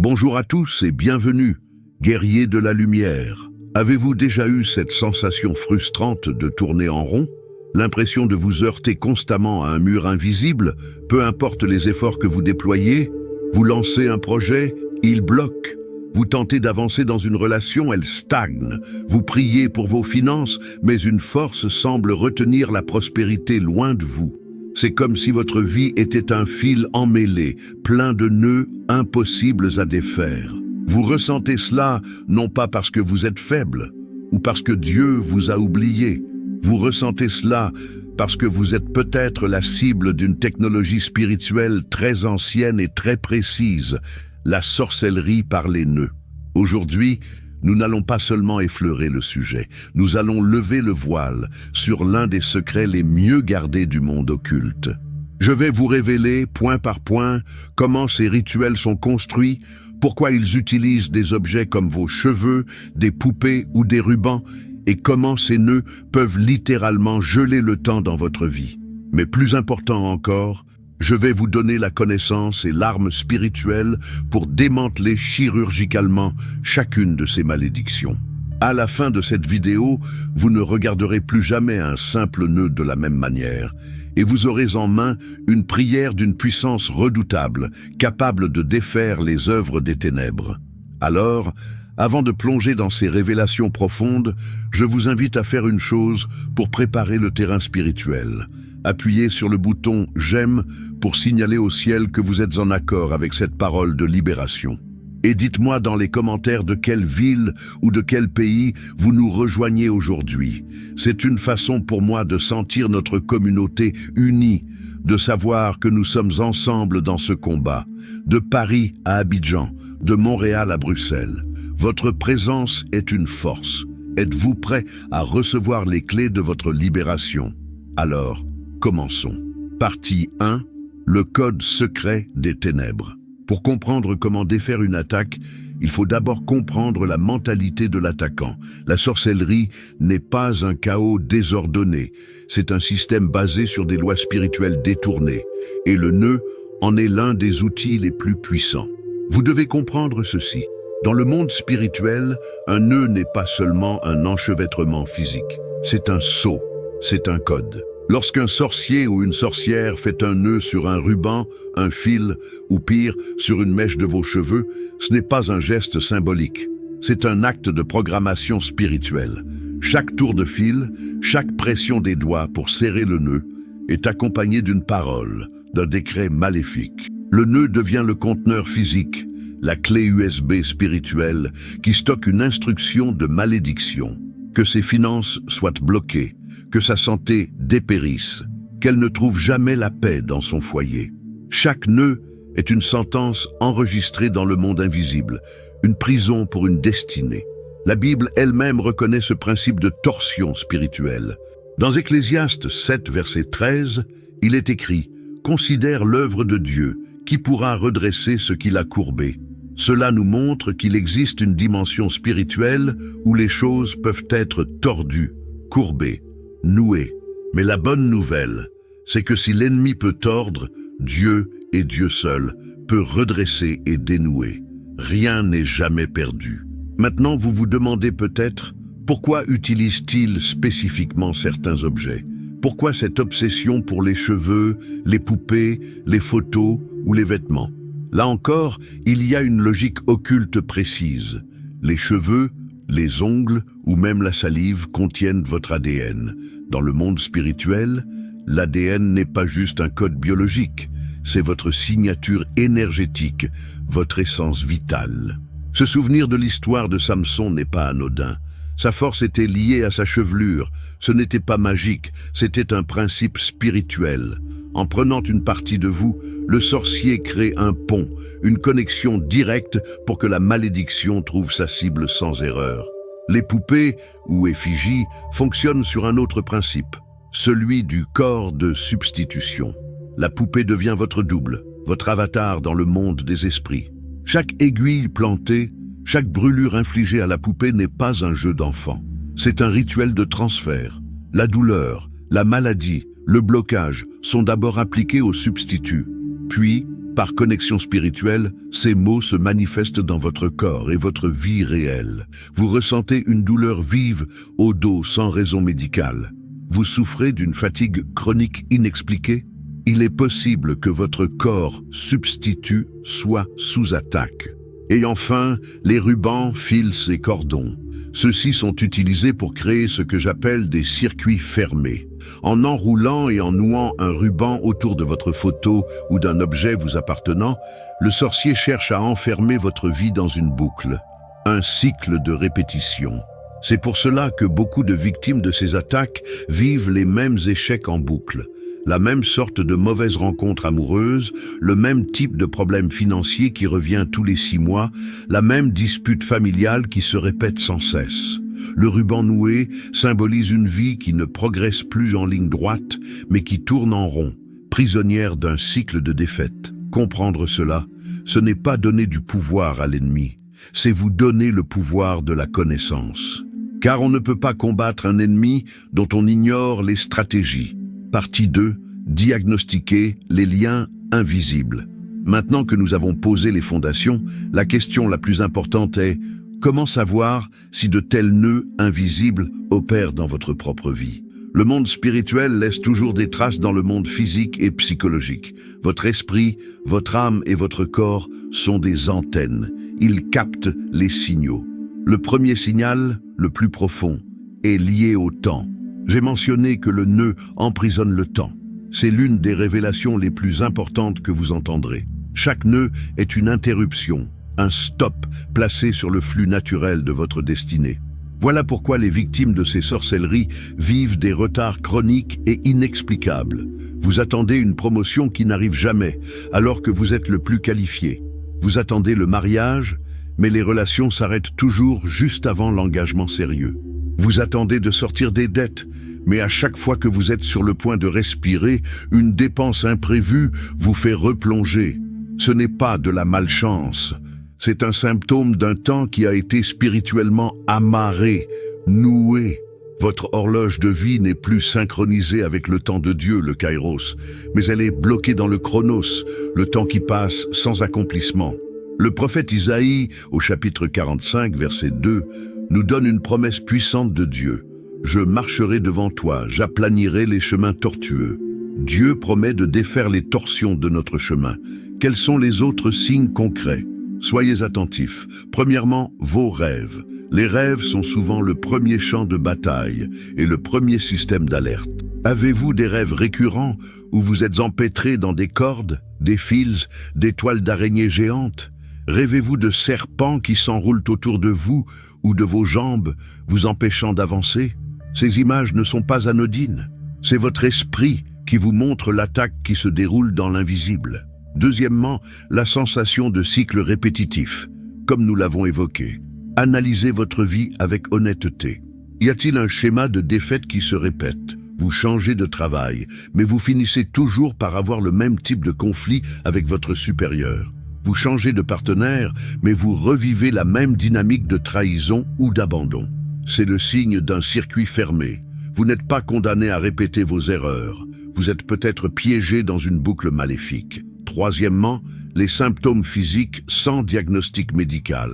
Bonjour à tous et bienvenue, guerriers de la lumière. Avez-vous déjà eu cette sensation frustrante de tourner en rond? L'impression de vous heurter constamment à un mur invisible, peu importe les efforts que vous déployez? Vous lancez un projet, il bloque. Vous tentez d'avancer dans une relation, elle stagne. Vous priez pour vos finances, mais une force semble retenir la prospérité loin de vous. C'est comme si votre vie était un fil emmêlé, plein de nœuds impossibles à défaire. Vous ressentez cela non pas parce que vous êtes faible, ou parce que Dieu vous a oublié. Vous ressentez cela parce que vous êtes peut-être la cible d'une technologie spirituelle très ancienne et très précise, la sorcellerie par les nœuds. Aujourd'hui, nous n'allons pas seulement effleurer le sujet, nous allons lever le voile sur l'un des secrets les mieux gardés du monde occulte. Je vais vous révéler, point par point, comment ces rituels sont construits, pourquoi ils utilisent des objets comme vos cheveux, des poupées ou des rubans, et comment ces nœuds peuvent littéralement geler le temps dans votre vie. Mais plus important encore, je vais vous donner la connaissance et l'arme spirituelle pour démanteler chirurgicalement chacune de ces malédictions. À la fin de cette vidéo, vous ne regarderez plus jamais un simple nœud de la même manière, et vous aurez en main une prière d'une puissance redoutable, capable de défaire les œuvres des ténèbres. Alors, avant de plonger dans ces révélations profondes, je vous invite à faire une chose pour préparer le terrain spirituel. Appuyez sur le bouton « J'aime » pour signaler au ciel que vous êtes en accord avec cette parole de libération. Et dites-moi dans les commentaires de quelle ville ou de quel pays vous nous rejoignez aujourd'hui. C'est une façon pour moi de sentir notre communauté unie, de savoir que nous sommes ensemble dans ce combat. De Paris à Abidjan, de Montréal à Bruxelles. Votre présence est une force. Êtes-vous prêt à recevoir les clés de votre libération? Alors, commençons. Partie 1. Le code secret des ténèbres. Pour comprendre comment défaire une attaque, il faut d'abord comprendre la mentalité de l'attaquant. La sorcellerie n'est pas un chaos désordonné, c'est un système basé sur des lois spirituelles détournées, et le nœud en est l'un des outils les plus puissants. Vous devez comprendre ceci. Dans le monde spirituel, un nœud n'est pas seulement un enchevêtrement physique, c'est un sceau, c'est un code. Lorsqu'un sorcier ou une sorcière fait un nœud sur un ruban, un fil, ou pire, sur une mèche de vos cheveux, ce n'est pas un geste symbolique. C'est un acte de programmation spirituelle. Chaque tour de fil, chaque pression des doigts pour serrer le nœud, est accompagné d'une parole, d'un décret maléfique. Le nœud devient le conteneur physique, la clé USB spirituelle qui stocke une instruction de malédiction. Que ses finances soient bloquées, que sa santé dépérisse, qu'elle ne trouve jamais la paix dans son foyer. Chaque nœud est une sentence enregistrée dans le monde invisible, une prison pour une destinée. La Bible elle-même reconnaît ce principe de torsion spirituelle. Dans Ecclésiaste 7, verset 13, il est écrit « Considère l'œuvre de Dieu, qui pourra redresser ce qu'il a courbé ?» Cela nous montre qu'il existe une dimension spirituelle où les choses peuvent être tordues, courbées, nouées. Mais la bonne nouvelle, c'est que si l'ennemi peut tordre, Dieu et Dieu seul peut redresser et dénouer. Rien n'est jamais perdu. Maintenant, vous vous demandez peut-être, pourquoi utilise-t-il spécifiquement certains objets? Pourquoi cette obsession pour les cheveux, les poupées, les photos ou les vêtements? Là encore, il y a une logique occulte précise. Les cheveux, les ongles ou même la salive contiennent votre ADN. Dans le monde spirituel, l'ADN n'est pas juste un code biologique, c'est votre signature énergétique, votre essence vitale. Se souvenir de l'histoire de Samson n'est pas anodin. Sa force était liée à sa chevelure. Ce n'était pas magique, c'était un principe spirituel. En prenant une partie de vous, le sorcier crée un pont, une connexion directe pour que la malédiction trouve sa cible sans erreur. Les poupées, ou effigies, fonctionnent sur un autre principe, celui du corps de substitution. La poupée devient votre double, votre avatar dans le monde des esprits. Chaque aiguille plantée, chaque brûlure infligée à la poupée n'est pas un jeu d'enfant. C'est un rituel de transfert. La douleur, la maladie, le blocage sont d'abord appliqués au substitut, puis Par connexion spirituelle, ces maux se manifestent dans votre corps et votre vie réelle. Vous ressentez une douleur vive au dos sans raison médicale. Vous souffrez d'une fatigue chronique inexpliquée. Il est possible que votre corps substitut soit sous attaque. Et enfin, les rubans, fils et cordons. Ceux-ci sont utilisés pour créer ce que j'appelle des circuits fermés. En enroulant et en nouant un ruban autour de votre photo ou d'un objet vous appartenant, le sorcier cherche à enfermer votre vie dans une boucle, un cycle de répétition. C'est pour cela que beaucoup de victimes de ces attaques vivent les mêmes échecs en boucle. La même sorte de mauvaise rencontre amoureuse, le même type de problème financier qui revient tous les 6 mois, la même dispute familiale qui se répète sans cesse. Le ruban noué symbolise une vie qui ne progresse plus en ligne droite, mais qui tourne en rond, prisonnière d'un cycle de défaites. Comprendre cela, ce n'est pas donner du pouvoir à l'ennemi, c'est vous donner le pouvoir de la connaissance. Car on ne peut pas combattre un ennemi dont on ignore les stratégies. Partie 2, diagnostiquer les liens invisibles. Maintenant que nous avons posé les fondations, la question la plus importante est: comment savoir si de tels nœuds invisibles opèrent dans votre propre vie? Le monde spirituel laisse toujours des traces dans le monde physique et psychologique. Votre esprit, votre âme et votre corps sont des antennes. Ils captent les signaux. Le premier signal, le plus profond, est lié au temps. J'ai mentionné que le nœud emprisonne le temps. C'est l'une des révélations les plus importantes que vous entendrez. Chaque nœud est une interruption, un stop placé sur le flux naturel de votre destinée. Voilà pourquoi les victimes de ces sorcelleries vivent des retards chroniques et inexplicables. Vous attendez une promotion qui n'arrive jamais, alors que vous êtes le plus qualifié. Vous attendez le mariage, mais les relations s'arrêtent toujours juste avant l'engagement sérieux. Vous attendez de sortir des dettes, mais à chaque fois que vous êtes sur le point de respirer, une dépense imprévue vous fait replonger. Ce n'est pas de la malchance, c'est un symptôme d'un temps qui a été spirituellement amarré, noué. Votre horloge de vie n'est plus synchronisée avec le temps de Dieu, le Kairos, mais elle est bloquée dans le Chronos, le temps qui passe sans accomplissement. Le prophète Isaïe, au chapitre 45, verset 2, nous donne une promesse puissante de Dieu. « Je marcherai devant toi, j'aplanirai les chemins tortueux. » Dieu promet de défaire les torsions de notre chemin. Quels sont les autres signes concrets? Soyez attentifs. Premièrement, vos rêves. Les rêves sont souvent le premier champ de bataille et le premier système d'alerte. Avez-vous des rêves récurrents où vous êtes empêtrés dans des cordes, des fils, des toiles d'araignées géantes? Rêvez-vous de serpents qui s'enroulent autour de vous ou de vos jambes, vous empêchant d'avancer? Ces images ne sont pas anodines. C'est votre esprit qui vous montre l'attaque qui se déroule dans l'invisible. Deuxièmement, la sensation de cycle répétitif, comme nous l'avons évoqué. Analysez votre vie avec honnêteté. Y a-t-il un schéma de défaite qui se répète? Vous changez de travail, mais vous finissez toujours par avoir le même type de conflit avec votre supérieur. Vous changez de partenaire, mais vous revivez la même dynamique de trahison ou d'abandon. C'est le signe d'un circuit fermé. Vous n'êtes pas condamné à répéter vos erreurs. Vous êtes peut-être piégé dans une boucle maléfique. Troisièmement, les symptômes physiques sans diagnostic médical.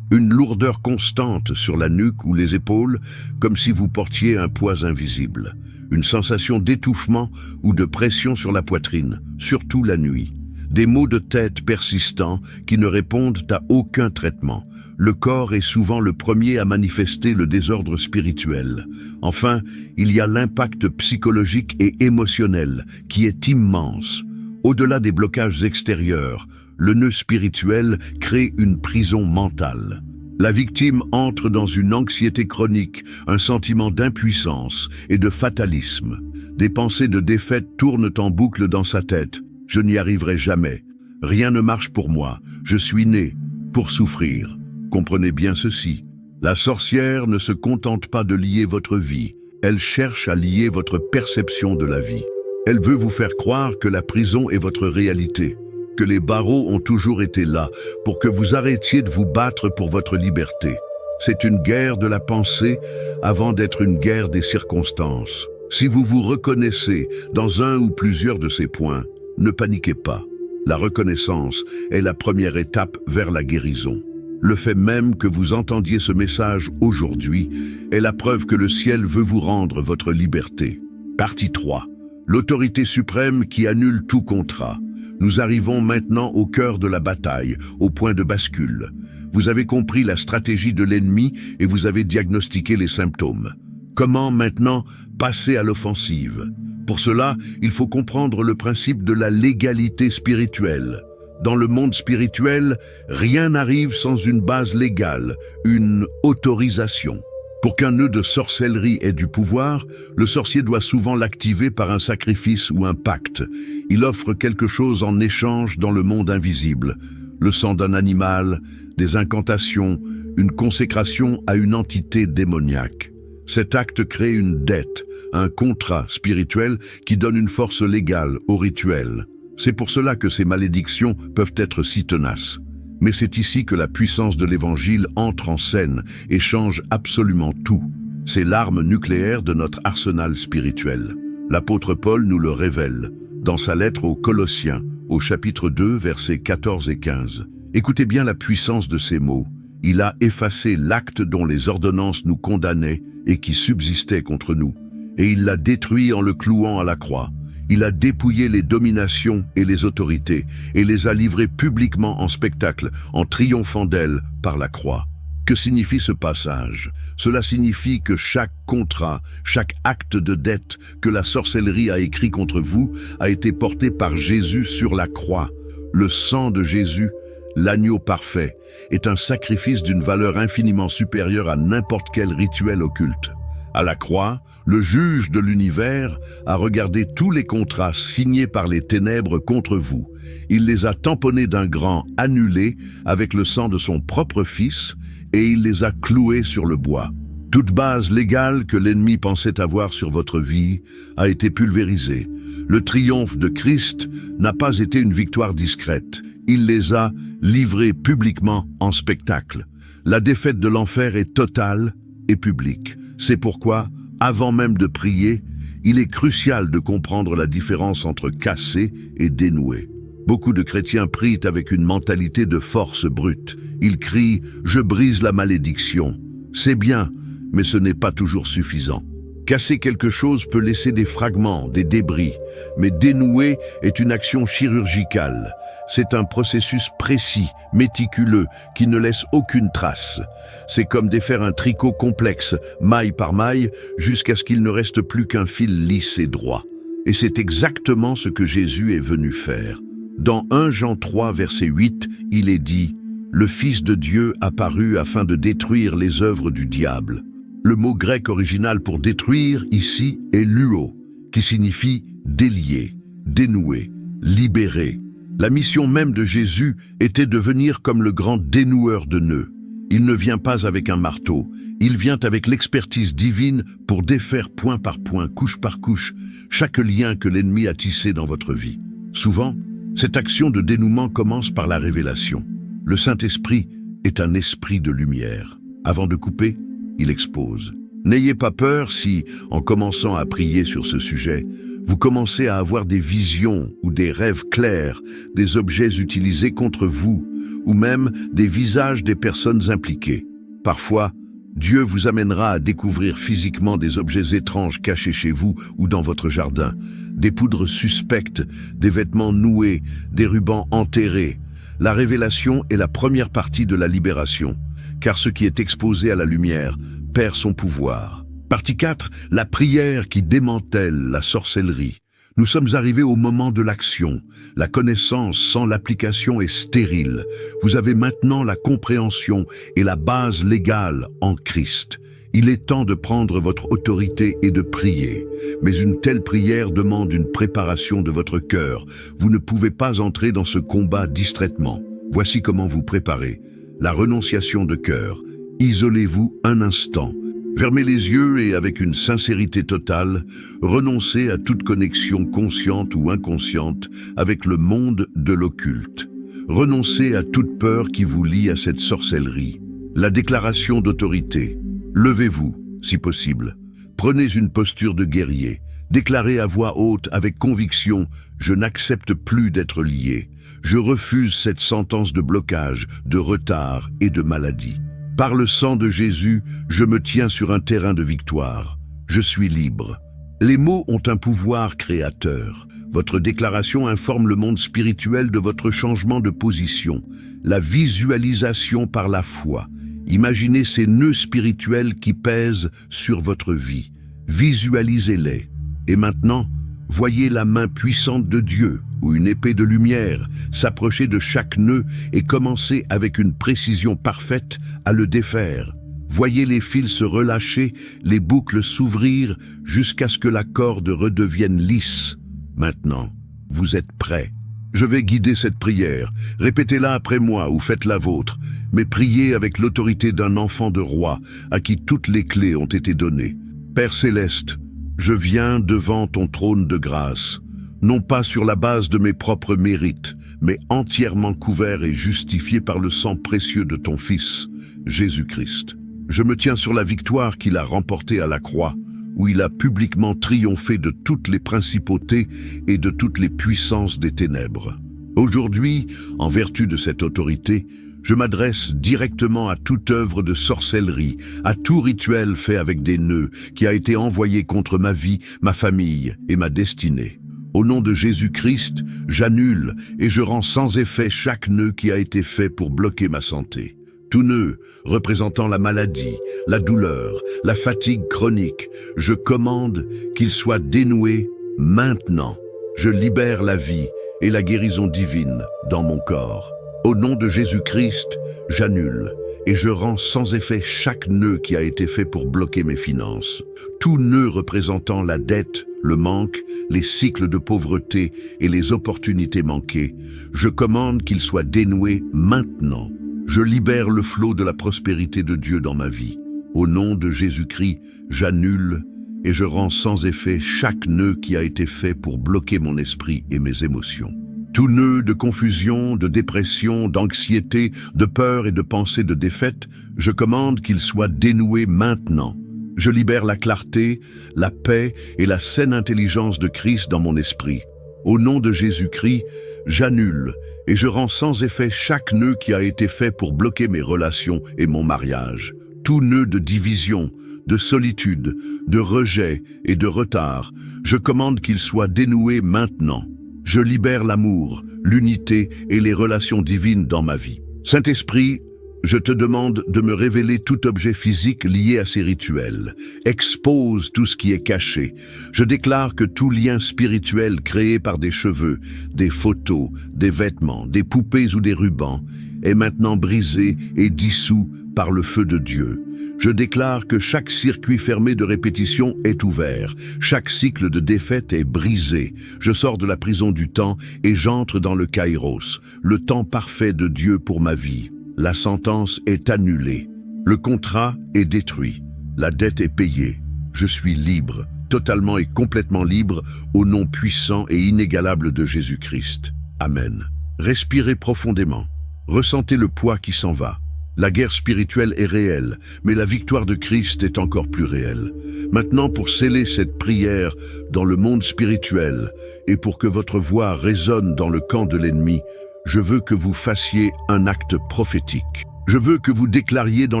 Une lourdeur constante sur la nuque ou les épaules, comme si vous portiez un poids invisible. Une sensation d'étouffement ou de pression sur la poitrine, surtout la nuit. Des maux de tête persistants qui ne répondent à aucun traitement. Le corps est souvent le premier à manifester le désordre spirituel. Enfin, il y a l'impact psychologique et émotionnel qui est immense. Au-delà des blocages extérieurs, le nœud spirituel crée une prison mentale. La victime entre dans une anxiété chronique, un sentiment d'impuissance et de fatalisme. Des pensées de défaite tournent en boucle dans sa tête. Je n'y arriverai jamais. Rien ne marche pour moi. Je suis né pour souffrir. Comprenez bien ceci. La sorcière ne se contente pas de lier votre vie. Elle cherche à lier votre perception de la vie. Elle veut vous faire croire que la prison est votre réalité, que les barreaux ont toujours été là pour que vous arrêtiez de vous battre pour votre liberté. C'est une guerre de la pensée avant d'être une guerre des circonstances. Si vous vous reconnaissez dans un ou plusieurs de ces points, ne paniquez pas. La reconnaissance est la première étape vers la guérison. Le fait même que vous entendiez ce message aujourd'hui est la preuve que le ciel veut vous rendre votre liberté. Partie 3. L'autorité suprême qui annule tout contrat. Nous arrivons maintenant au cœur de la bataille, au point de bascule. Vous avez compris la stratégie de l'ennemi et vous avez diagnostiqué les symptômes. Comment maintenant passer à l'offensive? Pour cela, il faut comprendre le principe de la légalité spirituelle. Dans le monde spirituel, rien n'arrive sans une base légale, une autorisation. Pour qu'un nœud de sorcellerie ait du pouvoir, le sorcier doit souvent l'activer par un sacrifice ou un pacte. Il offre quelque chose en échange dans le monde invisible. Le sang d'un animal, des incantations, une consécration à une entité démoniaque. Cet acte crée une dette, un contrat spirituel qui donne une force légale au rituel. C'est pour cela que ces malédictions peuvent être si tenaces. Mais c'est ici que la puissance de l'Évangile entre en scène et change absolument tout. C'est l'arme nucléaire de notre arsenal spirituel. L'apôtre Paul nous le révèle dans sa lettre aux Colossiens, au chapitre 2, versets 14 et 15. Écoutez bien la puissance de ces mots. Il a effacé l'acte dont les ordonnances nous condamnaient et qui subsistait contre nous. Et il l'a détruit en le clouant à la croix. Il a dépouillé les dominations et les autorités et les a livrées publiquement en spectacle, en triomphant d'elles par la croix. Que signifie ce passage? Cela signifie que chaque contrat, chaque acte de dette que la sorcellerie a écrit contre vous a été porté par Jésus sur la croix. Le sang de Jésus, l'agneau parfait, est un sacrifice d'une valeur infiniment supérieure à n'importe quel rituel occulte. À la croix, le juge de l'univers a regardé tous les contrats signés par les ténèbres contre vous. Il les a tamponnés d'un grand annulé avec le sang de son propre fils et il les a cloués sur le bois. Toute base légale que l'ennemi pensait avoir sur votre vie a été pulvérisée. Le triomphe de Christ n'a pas été une victoire discrète. Il les a livrés publiquement en spectacle. La défaite de l'enfer est totale et publique. C'est pourquoi, avant même de prier, il est crucial de comprendre la différence entre casser et dénouer. Beaucoup de chrétiens prient avec une mentalité de force brute. Ils crient « Je brise la malédiction ». C'est bien, mais ce n'est pas toujours suffisant. Casser quelque chose peut laisser des fragments, des débris, mais dénouer est une action chirurgicale. C'est un processus précis, méticuleux, qui ne laisse aucune trace. C'est comme défaire un tricot complexe, maille par maille, jusqu'à ce qu'il ne reste plus qu'un fil lisse et droit. Et c'est exactement ce que Jésus est venu faire. Dans 1 Jean 3, verset 8, il est dit « Le Fils de Dieu apparut afin de détruire les œuvres du diable ». Le mot grec original pour détruire ici est luo, qui signifie délier, dénouer, libérer. La mission même de Jésus était de venir comme le grand dénoueur de nœuds. Il ne vient pas avec un marteau, il vient avec l'expertise divine pour défaire point par point, couche par couche, chaque lien que l'ennemi a tissé dans votre vie. Souvent, cette action de dénouement commence par la révélation. Le Saint-Esprit est un esprit de lumière. Avant de couper, il expose. N'ayez pas peur si, en commençant à prier sur ce sujet, vous commencez à avoir des visions ou des rêves clairs, des objets utilisés contre vous, ou même des visages des personnes impliquées. Parfois, Dieu vous amènera à découvrir physiquement des objets étranges cachés chez vous ou dans votre jardin, des poudres suspectes, des vêtements noués, des rubans enterrés. La révélation est la première partie de la libération, car ce qui est exposé à la lumière perd son pouvoir. Partie 4, la prière qui démantèle la sorcellerie. Nous sommes arrivés au moment de l'action. La connaissance sans l'application est stérile. Vous avez maintenant la compréhension et la base légale en Christ. Il est temps de prendre votre autorité et de prier. Mais une telle prière demande une préparation de votre cœur. Vous ne pouvez pas entrer dans ce combat distraitement. Voici comment vous préparez. La renonciation de cœur. Isolez-vous un instant. Fermez les yeux et avec une sincérité totale, renoncez à toute connexion consciente ou inconsciente avec le monde de l'occulte. Renoncez à toute peur qui vous lie à cette sorcellerie. La déclaration d'autorité. Levez-vous, si possible. Prenez une posture de guerrier. Déclarez à voix haute avec conviction « Je n'accepte plus d'être lié. Je refuse cette sentence de blocage, de retard et de maladie. Par le sang de Jésus, je me tiens sur un terrain de victoire. Je suis libre. Les mots ont un pouvoir créateur. Votre déclaration informe le monde spirituel de votre changement de position. La visualisation par la foi. Imaginez ces nœuds spirituels qui pèsent sur votre vie. Visualisez-les. Et maintenant, voyez la main puissante de Dieu, ou une épée de lumière, s'approcher de chaque nœud et commencer avec une précision parfaite à le défaire. Voyez les fils se relâcher, les boucles s'ouvrir jusqu'à ce que la corde redevienne lisse. Maintenant, vous êtes prêts. Je vais guider cette prière. Répétez-la après moi ou faites la vôtre, mais priez avec l'autorité d'un enfant de roi à qui toutes les clés ont été données. Père céleste, je viens devant ton trône de grâce, non pas sur la base de mes propres mérites, mais entièrement couvert et justifié par le sang précieux de ton Fils, Jésus-Christ. Je me tiens sur la victoire qu'il a remportée à la croix, où il a publiquement triomphé de toutes les principautés et de toutes les puissances des ténèbres. Aujourd'hui, en vertu de cette autorité, je m'adresse directement à toute œuvre de sorcellerie, à tout rituel fait avec des nœuds qui a été envoyé contre ma vie, ma famille et ma destinée. Au nom de Jésus-Christ, j'annule et je rends sans effet chaque nœud qui a été fait pour bloquer ma santé. Tout nœud représentant la maladie, la douleur, la fatigue chronique, je commande qu'il soit dénoué maintenant. Je libère la vie et la guérison divine dans mon corps. Au nom de Jésus-Christ, j'annule et je rends sans effet chaque nœud qui a été fait pour bloquer mes finances. Tout nœud représentant la dette, le manque, les cycles de pauvreté et les opportunités manquées, je commande qu'il soit dénoué maintenant. Je libère le flot de la prospérité de Dieu dans ma vie. Au nom de Jésus-Christ, j'annule et je rends sans effet chaque nœud qui a été fait pour bloquer mon esprit et mes émotions. Tout nœud de confusion, de dépression, d'anxiété, de peur et de pensée de défaite, je commande qu'il soit dénoué maintenant. Je libère la clarté, la paix et la saine intelligence de Christ dans mon esprit. Au nom de Jésus-Christ, j'annule et je rends sans effet chaque nœud qui a été fait pour bloquer mes relations et mon mariage. Tout nœud de division, de solitude, de rejet et de retard, je commande qu'il soit dénoué maintenant. Je libère l'amour, l'unité et les relations divines dans ma vie. Saint-Esprit, je te demande de me révéler tout objet physique lié à ces rituels. Expose tout ce qui est caché. Je déclare que tout lien spirituel créé par des cheveux, des photos, des vêtements, des poupées ou des rubans est maintenant brisé et dissous par le feu de Dieu. Je déclare que chaque circuit fermé de répétition est ouvert. Chaque cycle de défaite est brisé. Je sors de la prison du temps et j'entre dans le Kairos, le temps parfait de Dieu pour ma vie. La sentence est annulée. Le contrat est détruit. La dette est payée. Je suis libre, totalement et complètement libre, au nom puissant et inégalable de Jésus-Christ. Amen. Respirez profondément. Ressentez le poids qui s'en va. La guerre spirituelle est réelle, mais la victoire de Christ est encore plus réelle. Maintenant, pour sceller cette prière dans le monde spirituel et pour que votre voix résonne dans le camp de l'ennemi, je veux que vous fassiez un acte prophétique. Je veux que vous déclariez dans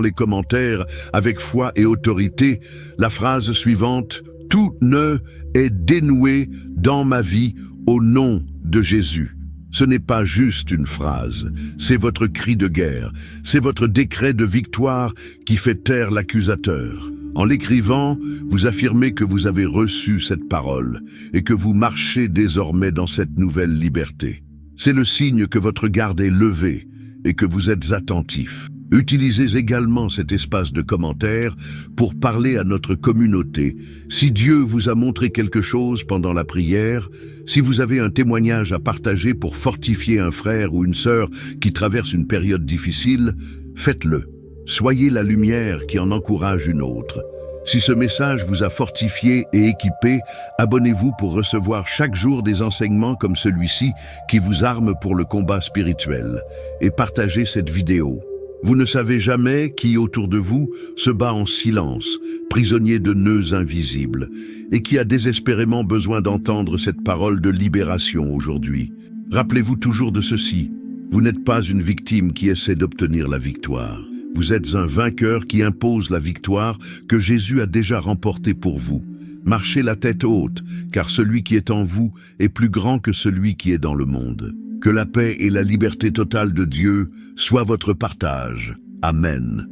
les commentaires, avec foi et autorité, la phrase suivante: « Tout nœud est dénoué dans ma vie au nom de Jésus ». Ce n'est pas juste une phrase, c'est votre cri de guerre, c'est votre décret de victoire qui fait taire l'accusateur. En l'écrivant, vous affirmez que vous avez reçu cette parole et que vous marchez désormais dans cette nouvelle liberté. C'est le signe que votre garde est levée et que vous êtes attentif. Utilisez également cet espace de commentaires pour parler à notre communauté. Si Dieu vous a montré quelque chose pendant la prière, si vous avez un témoignage à partager pour fortifier un frère ou une sœur qui traverse une période difficile, faites-le. Soyez la lumière qui en encourage une autre. Si ce message vous a fortifié et équipé, abonnez-vous pour recevoir chaque jour des enseignements comme celui-ci qui vous arment pour le combat spirituel. Et partagez cette vidéo. Vous ne savez jamais qui autour de vous se bat en silence, prisonnier de nœuds invisibles, et qui a désespérément besoin d'entendre cette parole de libération aujourd'hui. Rappelez-vous toujours de ceci. Vous n'êtes pas une victime qui essaie d'obtenir la victoire. Vous êtes un vainqueur qui impose la victoire que Jésus a déjà remportée pour vous. Marchez la tête haute, car celui qui est en vous est plus grand que celui qui est dans le monde. Que la paix et la liberté totale de Dieu soient votre partage. Amen.